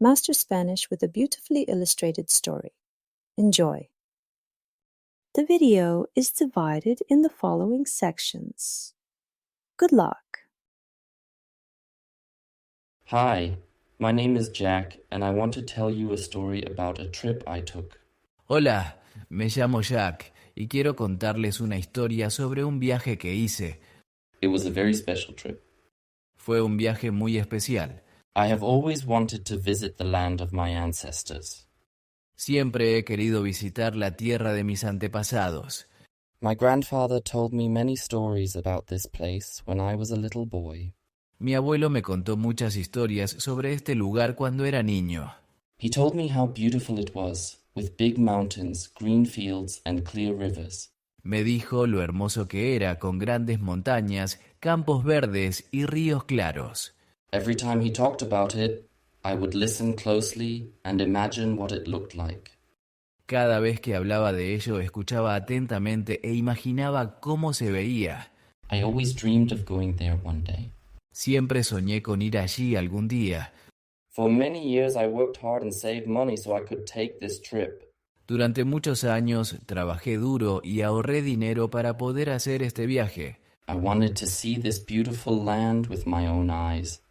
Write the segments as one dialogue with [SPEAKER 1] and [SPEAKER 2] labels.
[SPEAKER 1] Master Spanish with a beautifully illustrated story. Enjoy. The video is divided in the following sections. Good luck.
[SPEAKER 2] Hi, my name is Jack, and I want to tell you a story about a trip I took.
[SPEAKER 3] Hola, me llamo Jack y quiero contarles una historia sobre un viaje que hice.
[SPEAKER 2] It was a very special trip.
[SPEAKER 3] Fue un viaje muy especial.
[SPEAKER 2] I have always wanted to visit the land of my ancestors.
[SPEAKER 3] Siempre he querido visitar la tierra de mis antepasados.
[SPEAKER 2] My grandfather told me many stories about this place when I was a little boy.
[SPEAKER 3] Mi abuelo me contó muchas historias sobre este lugar cuando era niño.
[SPEAKER 2] He told me how beautiful it was, with big mountains, green fields, and clear rivers.
[SPEAKER 3] Me dijo lo hermoso que era, con grandes montañas, campos verdes y ríos claros.
[SPEAKER 2] Every time he talked about it, I would listen closely and imagine what it looked like.
[SPEAKER 3] Cada vez que hablaba de ello, escuchaba atentamente e imaginaba cómo se veía.
[SPEAKER 2] I always dreamed of going there one day.
[SPEAKER 3] Siempre soñé con ir allí algún día.
[SPEAKER 2] For many years I worked hard and saved money so I could take this trip.
[SPEAKER 3] Durante muchos años trabajé duro y ahorré dinero para poder hacer este viaje.
[SPEAKER 2] I wanted to see this beautiful land with my own eyes.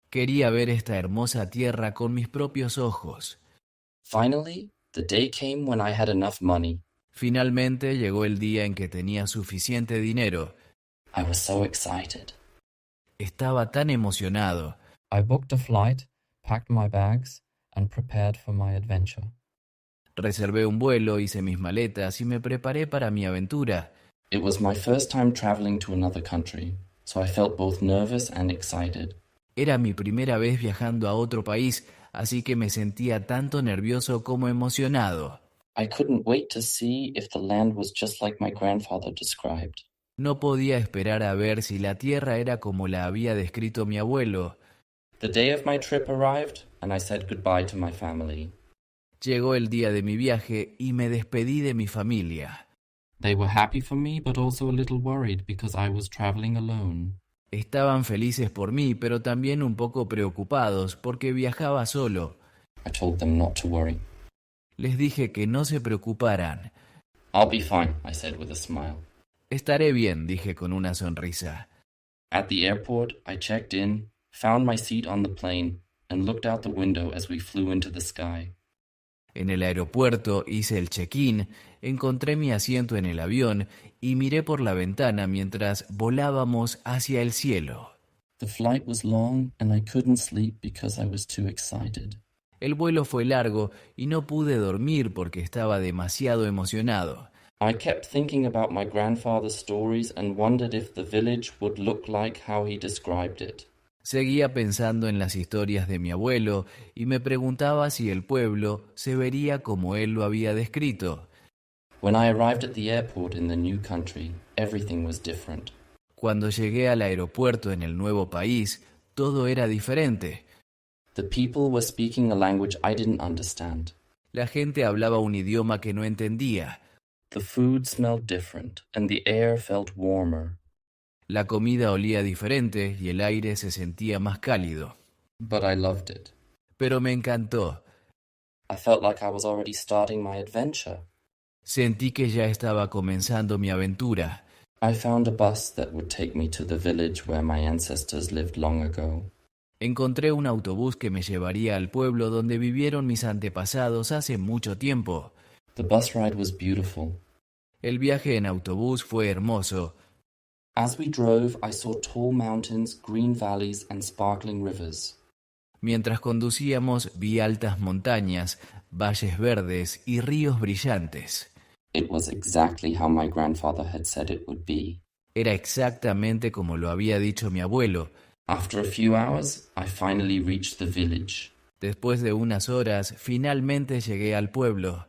[SPEAKER 3] Quería ver esta hermosa tierra con mis propios ojos.
[SPEAKER 2] Finally, the day came when I had enough money.
[SPEAKER 3] Finalmente llegó el día en que tenía suficiente dinero.
[SPEAKER 2] I was so excited.
[SPEAKER 3] Estaba tan emocionado.
[SPEAKER 2] I booked a flight, packed my bags, and prepared for my adventure.
[SPEAKER 3] Reservé un vuelo, hice mis maletas y me preparé para mi aventura.
[SPEAKER 2] It was my first time traveling to another country, so I felt both nervous and excited.
[SPEAKER 3] Era mi primera vez viajando a otro país, así que me sentía tanto nervioso como emocionado.
[SPEAKER 2] I couldn't wait to see if the land was just like my grandfather described.
[SPEAKER 3] No podía esperar a ver si la tierra era como la había descrito mi abuelo.
[SPEAKER 2] The day of my trip arrived, and I said goodbye to my family.
[SPEAKER 3] Llegó el día de mi viaje y me despedí de mi familia.
[SPEAKER 2] They were happy for me, but also a little worried because I was traveling alone.
[SPEAKER 3] Estaban felices por mí, pero también un poco preocupados porque viajaba solo.
[SPEAKER 2] I told them not to worry.
[SPEAKER 3] Les dije que no se preocuparan.
[SPEAKER 2] I'll be fine, I said with a smile.
[SPEAKER 3] Estaré bien, dije con una sonrisa.
[SPEAKER 2] At the airport, I checked in, found my seat on the plane, and looked out the window as we flew into the sky.
[SPEAKER 3] En el aeropuerto hice el check-in, encontré mi asiento en el avión y miré por la ventana mientras volábamos hacia el cielo.
[SPEAKER 2] The flight was long and I couldn't sleep because I was too excited.
[SPEAKER 3] El vuelo fue largo y no pude dormir porque estaba demasiado emocionado.
[SPEAKER 2] I kept thinking about my grandfather's stories and wondered if the village would look like how he described it.
[SPEAKER 3] Seguía pensando en las historias de mi abuelo y me preguntaba si el pueblo se vería como él lo había descrito.
[SPEAKER 2] When I arrived at the airport in the new country, everything was different.
[SPEAKER 3] Cuando llegué al aeropuerto en el nuevo país, todo era diferente.
[SPEAKER 2] The people were speaking a language I didn't understand.
[SPEAKER 3] La gente hablaba un idioma que no entendía.
[SPEAKER 2] The food smelled different and the air felt warmer.
[SPEAKER 3] La comida olía diferente y el aire se sentía más cálido.
[SPEAKER 2] But I loved it.
[SPEAKER 3] Pero me encantó.
[SPEAKER 2] I felt like I was already starting my adventure.
[SPEAKER 3] Sentí que ya estaba comenzando mi aventura.
[SPEAKER 2] I found a bus that would take me to the village where my ancestors lived long ago.
[SPEAKER 3] Encontré un autobús que me llevaría al pueblo donde vivieron mis antepasados hace mucho tiempo.
[SPEAKER 2] The bus ride was beautiful.
[SPEAKER 3] El viaje en autobús fue hermoso.
[SPEAKER 2] As we drove, I saw tall mountains, green valleys, and sparkling rivers.
[SPEAKER 3] Mientras conducíamos, vi altas montañas, valles verdes y ríos brillantes.
[SPEAKER 2] It was exactly how my grandfather had said it would be.
[SPEAKER 3] Era exactamente como lo había dicho mi abuelo.
[SPEAKER 2] After a few hours, I finally reached the village.
[SPEAKER 3] Después de unas horas, finalmente llegué al pueblo.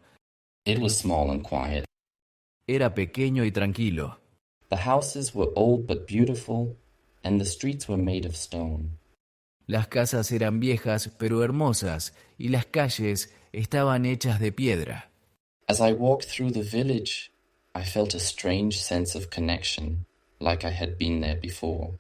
[SPEAKER 2] It was small and quiet.
[SPEAKER 3] Era pequeño y tranquilo.
[SPEAKER 2] The houses were old but beautiful, and the streets were made of stone.
[SPEAKER 3] Las casas eran viejas pero hermosas, y las calles estaban hechas de piedra.
[SPEAKER 2] As I walked through the village, I felt a strange sense of connection, like I had been there before.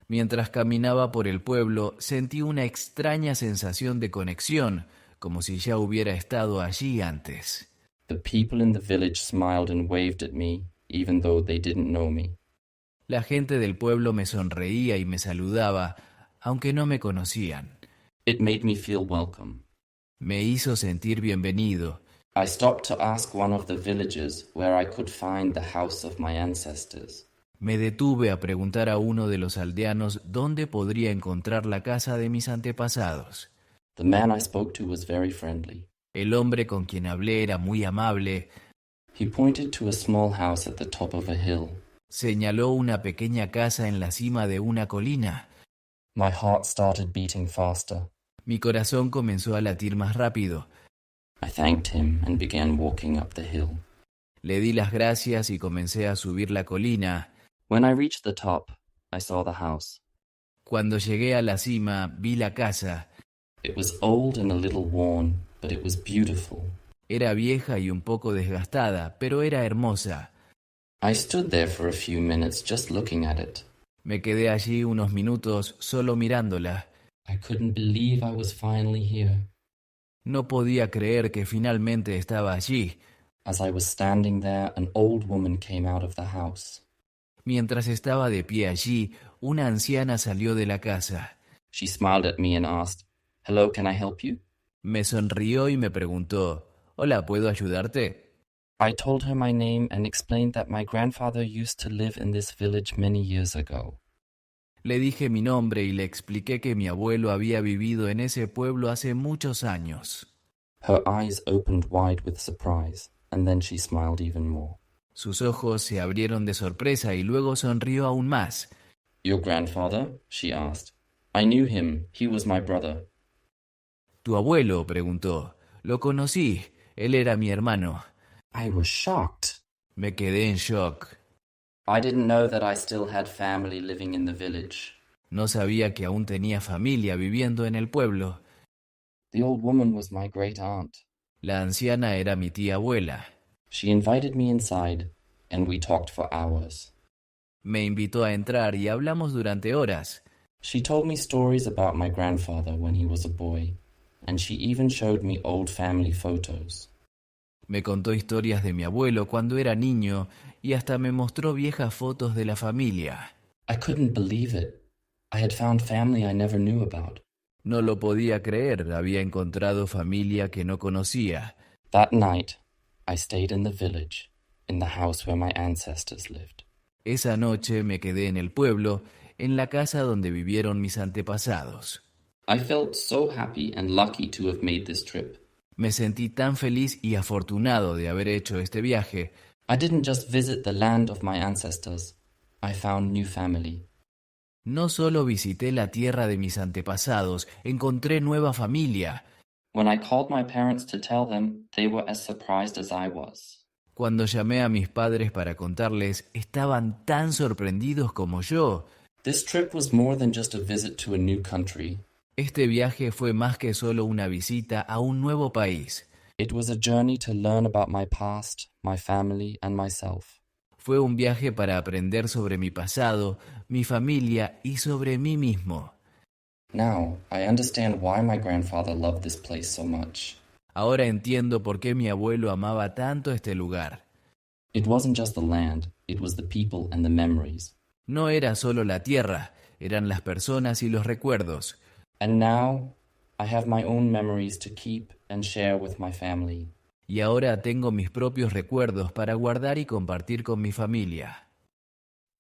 [SPEAKER 3] Mientras caminaba por el pueblo, sentí una extraña sensación de conexión, como si ya hubiera estado allí antes.
[SPEAKER 2] The people in the village smiled and waved at me, even though they didn't know me.
[SPEAKER 3] La gente del pueblo me sonreía y me saludaba, aunque no me conocían.
[SPEAKER 2] It made me feel welcome.
[SPEAKER 3] Me hizo sentir bienvenido.
[SPEAKER 2] I stopped to ask one of the villagers where I could find the house of my ancestors.
[SPEAKER 3] Me detuve a preguntar a uno de los aldeanos dónde podría encontrar la casa de mis antepasados.
[SPEAKER 2] The man I spoke to was very friendly.
[SPEAKER 3] El hombre con quien hablé era muy amable.
[SPEAKER 2] He pointed to a small house at the top of a hill.
[SPEAKER 3] Señaló una pequeña casa en la cima de una colina.
[SPEAKER 2] My heart started beating faster.
[SPEAKER 3] Mi corazón comenzó a latir más rápido.
[SPEAKER 2] I thanked him and began walking up the hill.
[SPEAKER 3] Le di las gracias y comencé a subir la colina.
[SPEAKER 2] When I reached the top, I saw the house.
[SPEAKER 3] Cuando llegué a la cima, vi la casa.
[SPEAKER 2] It was old and a little worn, but it was beautiful.
[SPEAKER 3] Era vieja y un poco desgastada, pero era hermosa.
[SPEAKER 2] I stood there for a few minutes just looking at it.
[SPEAKER 3] Me quedé allí unos minutos solo mirándola.
[SPEAKER 2] I couldn't believe I was finally here.
[SPEAKER 3] No podía creer que finalmente estaba allí.
[SPEAKER 2] As I was standing there, an old woman came out of the house.
[SPEAKER 3] Mientras estaba de pie allí, una anciana salió de la casa.
[SPEAKER 2] She smiled at me and asked, "Hello, can I help you?"
[SPEAKER 3] Me sonrió y me preguntó, «Hola, ¿puedo ayudarte?»
[SPEAKER 2] I told her my name and explained that my grandfather used to live in this village many years ago.
[SPEAKER 3] Le dije mi nombre y le expliqué que mi abuelo había vivido en ese pueblo hace muchos años.
[SPEAKER 2] Her eyes opened wide with surprise, and then she smiled even more.
[SPEAKER 3] Sus ojos se abrieron de sorpresa y luego sonrió aún más.
[SPEAKER 2] "Your grandfather?" she asked. "I knew him. He was my brother."
[SPEAKER 3] ¿Tu abuelo?, preguntó. Lo conocí. Él era mi hermano.
[SPEAKER 2] I was shocked.
[SPEAKER 3] Me quedé en shock.
[SPEAKER 2] I didn't know that I still had family living in the village.
[SPEAKER 3] No sabía que aún tenía familia viviendo en el pueblo.
[SPEAKER 2] The old woman was my great aunt.
[SPEAKER 3] La anciana era mi tía abuela.
[SPEAKER 2] She invited me inside, and we talked for hours.
[SPEAKER 3] Me invitó a entrar y hablamos durante horas.
[SPEAKER 2] She told me stories about my grandfather when he was a boy, and she even showed me old family photos.
[SPEAKER 3] Me contó historias de mi abuelo cuando era niño y hasta me mostró viejas fotos de la familia.
[SPEAKER 2] I couldn't believe it. I had found family I never knew about.
[SPEAKER 3] No lo podía creer, había encontrado familia que no conocía.
[SPEAKER 2] That night, I stayed in the village, in the house where my ancestors lived.
[SPEAKER 3] Esa noche me quedé en el pueblo, en la casa donde vivieron mis antepasados.
[SPEAKER 2] I felt so happy and lucky to have made this trip.
[SPEAKER 3] Me sentí tan feliz y afortunado de haber hecho este viaje.
[SPEAKER 2] I didn't just visit the land of my ancestors. I found new family.
[SPEAKER 3] No solo visité la tierra de mis antepasados, encontré nueva familia.
[SPEAKER 2] When I called my parents to tell them, they were as surprised as I was.
[SPEAKER 3] Cuando llamé a mis padres para contarles, estaban tan sorprendidos como yo.
[SPEAKER 2] This trip was more than just a visit to a new country.
[SPEAKER 3] Este viaje fue más que solo una visita a un nuevo país.
[SPEAKER 2] It was a journey to learn about my past, my family, and myself.
[SPEAKER 3] Fue un viaje para aprender sobre mi pasado, mi familia y sobre mí mismo.
[SPEAKER 2] Now, I understand why my grandfather loved this place so much.
[SPEAKER 3] Ahora entiendo por qué mi abuelo amaba tanto este lugar.
[SPEAKER 2] It wasn't just the land, it was the people and the memories.
[SPEAKER 3] No era solo la tierra, eran las personas y los recuerdos.
[SPEAKER 2] And now, I have my own memories to keep and share with my family.
[SPEAKER 3] Y ahora tengo mis propios recuerdos para guardar y compartir con mi familia.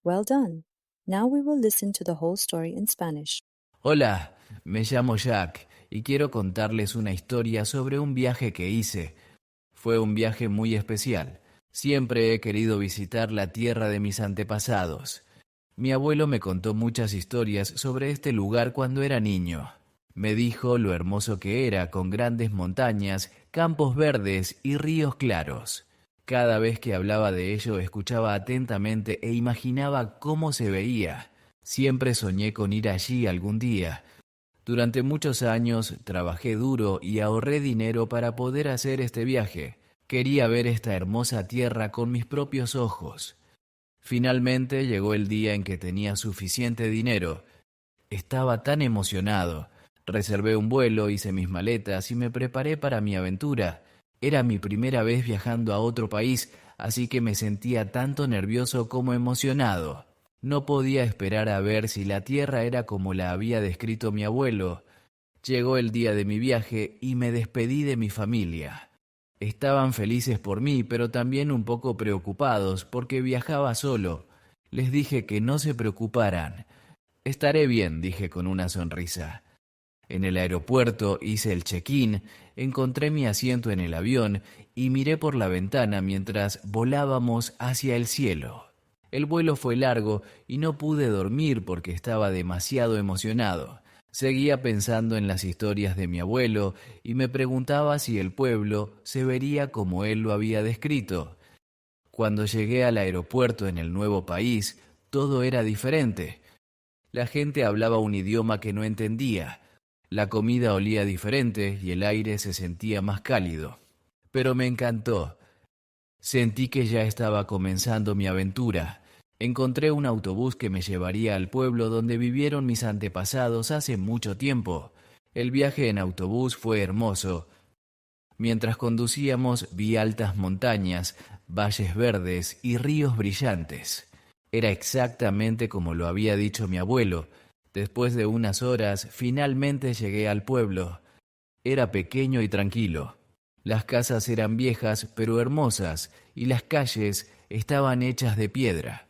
[SPEAKER 1] Well done. Now we will listen to the whole story in Spanish.
[SPEAKER 3] Hola, me llamo Jack y quiero contarles una historia sobre un viaje que hice. Fue un viaje muy especial. Siempre he querido visitar la tierra de mis antepasados. Mi abuelo me contó muchas historias sobre este lugar cuando era niño. Me dijo lo hermoso que era, con grandes montañas, campos verdes y ríos claros. Cada vez que hablaba de ello escuchaba atentamente e imaginaba cómo se veía. Siempre soñé con ir allí algún día. Durante muchos años trabajé duro y ahorré dinero para poder hacer este viaje. Quería ver esta hermosa tierra con mis propios ojos. Finalmente llegó el día en que tenía suficiente dinero. Estaba tan emocionado. Reservé un vuelo, hice mis maletas y me preparé para mi aventura. Era mi primera vez viajando a otro país, así que me sentía tanto nervioso como emocionado. No podía esperar a ver si la tierra era como la había descrito mi abuelo. Llegó el día de mi viaje y me despedí de mi familia. Estaban felices por mí, pero también un poco preocupados porque viajaba solo. Les dije que no se preocuparan. Estaré bien, dije con una sonrisa. En el aeropuerto hice el check-in, encontré mi asiento en el avión y miré por la ventana mientras volábamos hacia el cielo. El vuelo fue largo y no pude dormir porque estaba demasiado emocionado. Seguía pensando en las historias de mi abuelo y me preguntaba si el pueblo se vería como él lo había descrito. Cuando llegué al aeropuerto en el nuevo país, todo era diferente. La gente hablaba un idioma que no entendía. La comida olía diferente y el aire se sentía más cálido. Pero me encantó. Sentí que ya estaba comenzando mi aventura. Encontré un autobús que me llevaría al pueblo donde vivieron mis antepasados hace mucho tiempo. El viaje en autobús fue hermoso. Mientras conducíamos vi altas montañas, valles verdes y ríos brillantes. Era exactamente como lo había dicho mi abuelo. Después de unas horas, finalmente llegué al pueblo. Era pequeño y tranquilo. Las casas eran viejas pero hermosas y las calles estaban hechas de piedra.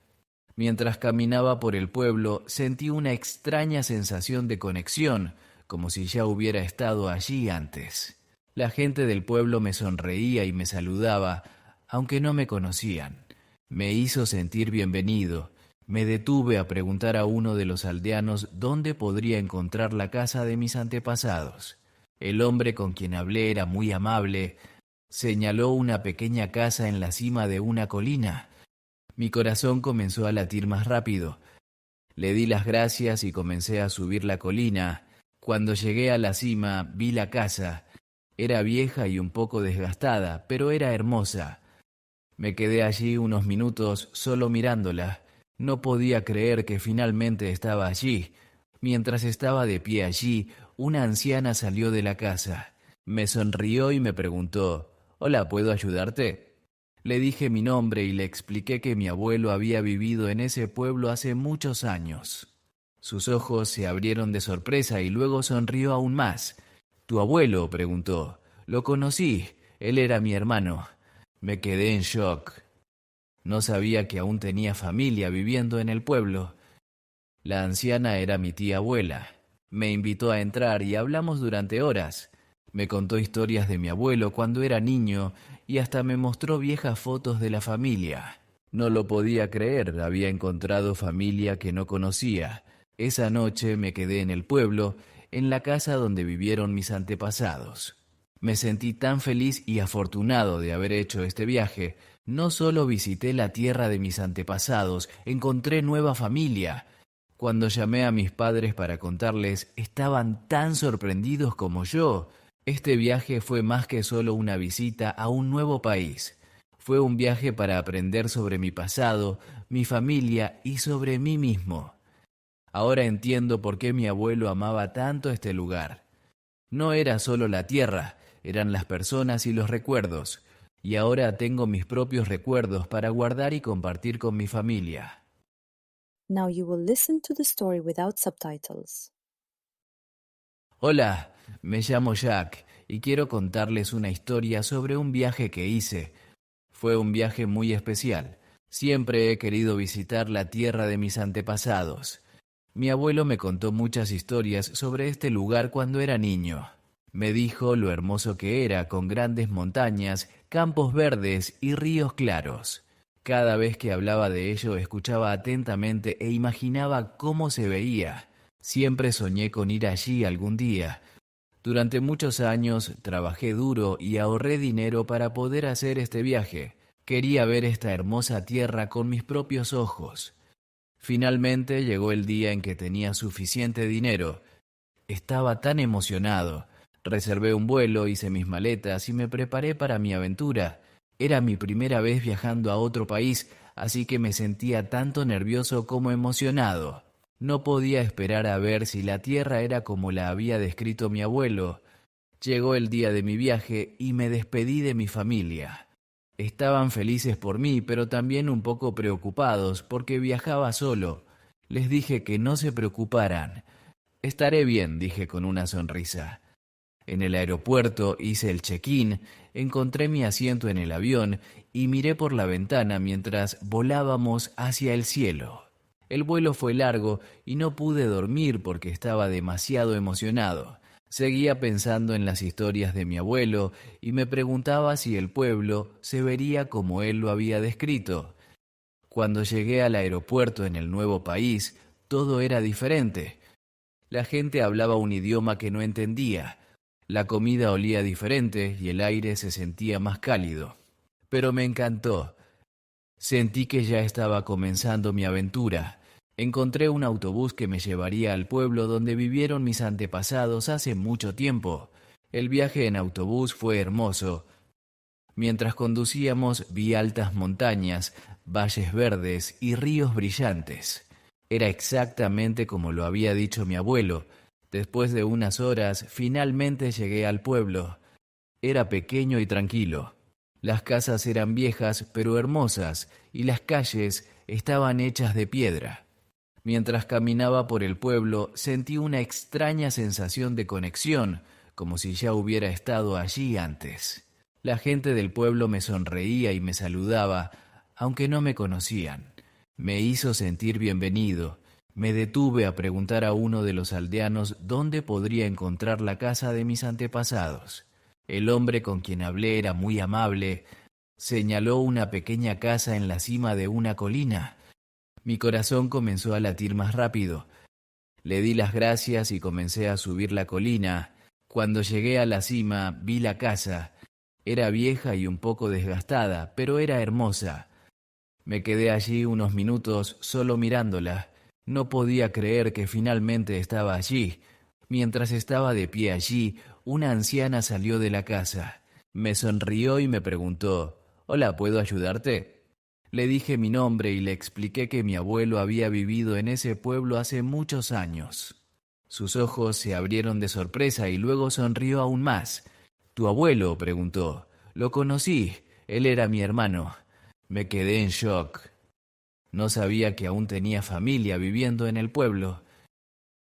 [SPEAKER 3] Mientras caminaba por el pueblo, sentí una extraña sensación de conexión, como si ya hubiera estado allí antes. La gente del pueblo me sonreía y me saludaba, aunque no me conocían. Me hizo sentir bienvenido. Me detuve a preguntar a uno de los aldeanos dónde podría encontrar la casa de mis antepasados. El hombre con quien hablé era muy amable. Señaló una pequeña casa en la cima de una colina. Mi corazón comenzó a latir más rápido. Le di las gracias y comencé a subir la colina. Cuando llegué a la cima, vi la casa. Era vieja y un poco desgastada, pero era hermosa. Me quedé allí unos minutos solo mirándola. No podía creer que finalmente estaba allí. Mientras estaba de pie allí, una anciana salió de la casa. Me sonrió y me preguntó: «Hola, ¿puedo ayudarte?». Le dije mi nombre y le expliqué que mi abuelo había vivido en ese pueblo hace muchos años. Sus ojos se abrieron de sorpresa y luego sonrió aún más. «¿Tu abuelo?», preguntó. «Lo conocí. Él era mi hermano». Me quedé en shock. No sabía que aún tenía familia viviendo en el pueblo. La anciana era mi tía abuela. Me invitó a entrar y hablamos durante horas. Me contó historias de mi abuelo cuando era niño y hasta me mostró viejas fotos de la familia. No lo podía creer, había encontrado familia que no conocía. Esa noche me quedé en el pueblo, en la casa donde vivieron mis antepasados. Me sentí tan feliz y afortunado de haber hecho este viaje. No solo visité la tierra de mis antepasados, encontré nueva familia. Cuando llamé a mis padres para contarles, estaban tan sorprendidos como yo. Este viaje fue más que solo una visita a un nuevo país. Fue un viaje para aprender sobre mi pasado, mi familia y sobre mí mismo. Ahora entiendo por qué mi abuelo amaba tanto este lugar. No era solo la tierra, eran las personas y los recuerdos. Y ahora tengo mis propios recuerdos para guardar y compartir con mi familia.
[SPEAKER 1] Now you will listen to the story without subtitles.
[SPEAKER 3] Hola, me llamo Jack y quiero contarles una historia sobre un viaje que hice. Fue un viaje muy especial. Siempre he querido visitar la tierra de mis antepasados. Mi abuelo me contó muchas historias sobre este lugar cuando era niño. Me dijo lo hermoso que era, con grandes montañas, campos verdes y ríos claros. Cada vez que hablaba de ello escuchaba atentamente e imaginaba cómo se veía. Siempre soñé con ir allí algún día. Durante muchos años trabajé duro y ahorré dinero para poder hacer este viaje. Quería ver esta hermosa tierra con mis propios ojos. Finalmente llegó el día en que tenía suficiente dinero. Estaba tan emocionado. Reservé un vuelo, hice mis maletas y me preparé para mi aventura. Era mi primera vez viajando a otro país, así que me sentía tanto nervioso como emocionado. No podía esperar a ver si la tierra era como la había descrito mi abuelo. Llegó el día de mi viaje y me despedí de mi familia. Estaban felices por mí, pero también un poco preocupados porque viajaba solo. Les dije que no se preocuparan. Estaré bien, dije con una sonrisa. En el aeropuerto hice el check-in, encontré mi asiento en el avión y miré por la ventana mientras volábamos hacia el cielo. El vuelo fue largo y no pude dormir porque estaba demasiado emocionado. Seguía pensando en las historias de mi abuelo y me preguntaba si el pueblo se vería como él lo había descrito. Cuando llegué al aeropuerto en el nuevo país, todo era diferente. La gente hablaba un idioma que no entendía. La comida olía diferente y el aire se sentía más cálido. Pero me encantó. Sentí que ya estaba comenzando mi aventura. Encontré un autobús que me llevaría al pueblo donde vivieron mis antepasados hace mucho tiempo. El viaje en autobús fue hermoso. Mientras conducíamos vi altas montañas, valles verdes y ríos brillantes. Era exactamente como lo había dicho mi abuelo. Después de unas horas, finalmente llegué al pueblo. Era pequeño y tranquilo. Las casas eran viejas pero hermosas y las calles estaban hechas de piedra. Mientras caminaba por el pueblo, sentí una extraña sensación de conexión, como si ya hubiera estado allí antes. La gente del pueblo me sonreía y me saludaba, aunque no me conocían. Me hizo sentir bienvenido. Me detuve a preguntar a uno de los aldeanos dónde podría encontrar la casa de mis antepasados. El hombre con quien hablé era muy amable. Señaló una pequeña casa en la cima de una colina. Mi corazón comenzó a latir más rápido. Le di las gracias y comencé a subir la colina. Cuando llegué a la cima, vi la casa. Era vieja y un poco desgastada, pero era hermosa. Me quedé allí unos minutos solo mirándola. No podía creer que finalmente estaba allí. Mientras estaba de pie allí, una anciana salió de la casa. Me sonrió y me preguntó, «Hola, ¿puedo ayudarte?» Le dije mi nombre y le expliqué que mi abuelo había vivido en ese pueblo hace muchos años. Sus ojos se abrieron de sorpresa y luego sonrió aún más. «¿Tu abuelo?», preguntó. «Lo conocí. Él era mi hermano». Me quedé en shock. No sabía que aún tenía familia viviendo en el pueblo.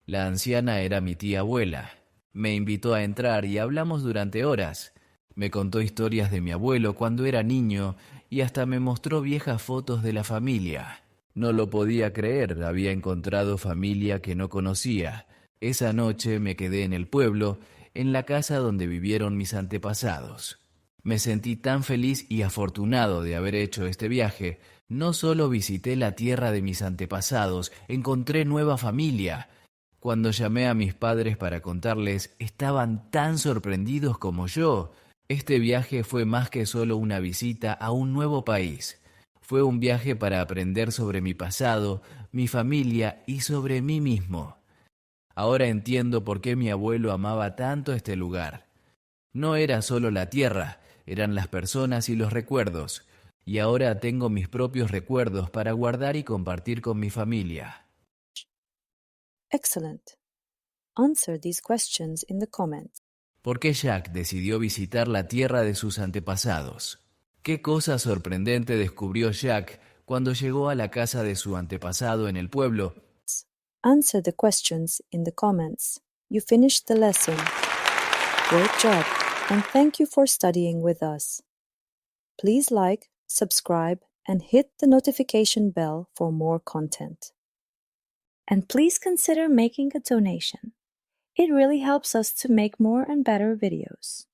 [SPEAKER 3] La anciana era mi tía abuela. Me invitó a entrar y hablamos durante horas. Me contó historias de mi abuelo cuando era niño y hasta me mostró viejas fotos de la familia. No lo podía creer, había encontrado familia que no conocía. Esa noche me quedé en el pueblo, en la casa donde vivieron mis antepasados. Me sentí tan feliz y afortunado de haber hecho este viaje. No solo visité la tierra de mis antepasados, encontré nueva familia. Cuando llamé a mis padres para contarles, estaban tan sorprendidos como yo. Este viaje fue más que solo una visita a un nuevo país. Fue un viaje para aprender sobre mi pasado, mi familia y sobre mí mismo. Ahora entiendo por qué mi abuelo amaba tanto este lugar. No era solo la tierra, eran las personas y los recuerdos. Y ahora tengo mis propios recuerdos para guardar y compartir con mi familia.
[SPEAKER 1] Excellent. Answer these questions in the comments.
[SPEAKER 3] ¿Por qué Jack decidió visitar la tierra de sus antepasados? ¿Qué cosa sorprendente descubrió Jack cuando llegó a la casa de su antepasado en el pueblo?
[SPEAKER 1] Answer the questions in the comments. You finished the lesson. Great job, and thank you for studying with us. Please like, subscribe, and hit the notification bell for more content. And please consider making a donation. It really helps us to make more and better videos.